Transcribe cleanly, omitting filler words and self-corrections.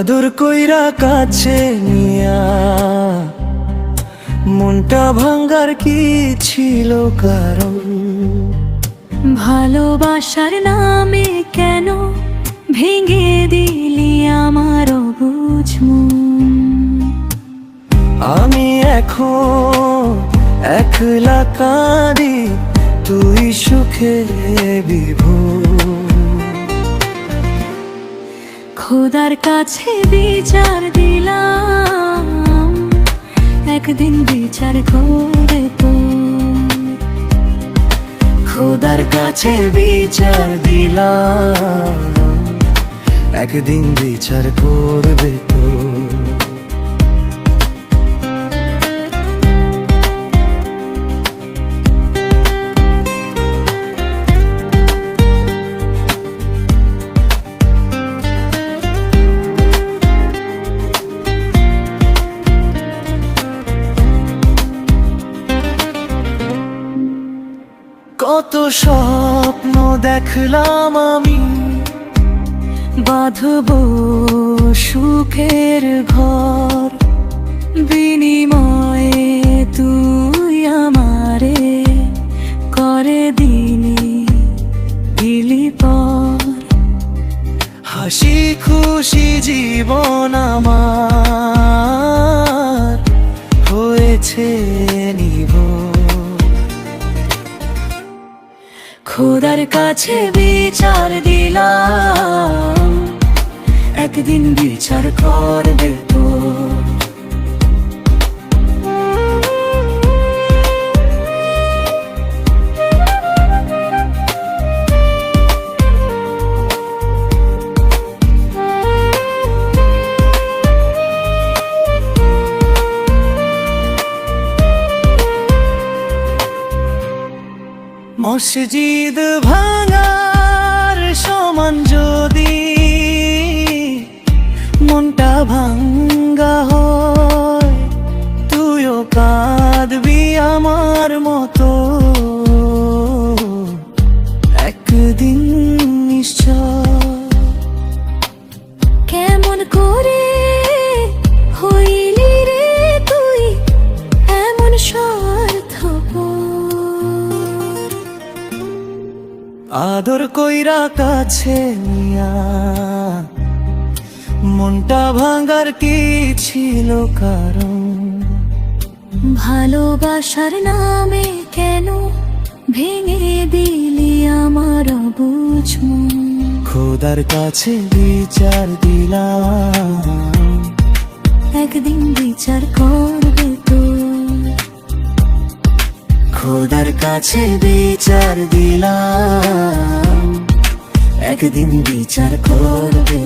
আদর কইরা কাছে নিয়া মনটা ভাঙ্গার কি ছিল কারণ? ভালোবাসার নামে কেন ভেঙে দিলি আমার অবুঝ মন? আমি এখন একলা কাঁদি, তুই সুখে বিভোর। খোদার কাছে বিচার দিলাম, একদিন বিচার করে তো। খোদার কাছে বিচার দিলাম, একদিন বিচার করবে তো। কত স্বপ্ন দেখলাম আমি, বাঁধব সুখের ঘর, বিনিময়ে তুই আমারে করে দিলি পর। হাসি খুশি জীবন আমার হয়েছে নিভৃত। খোদার কাছে বিচার দিলাম, একদিন বিচার করবে তো। মসজিদ ভাঙার সমান যদি মনটা ভাঙ্গা হয়, তুইও কাঁদবি আমার মতো একদিন নিশ্চয়। কেমন করে হইলি রে তুই এমন স্বার্থপর? আদর কইরা কাছে নিয়া মনটা ভাঙ্গার কি ছিল কারণ? ভালোবাসার নামে কেন ভেঙে দিলি আমার অবুঝ মন? খোদার কাছে বিচার দিলাম, একদিন বিচার করবে তো। খোদার কাছে বিচার দিলাম, একদিন বিচার করবে।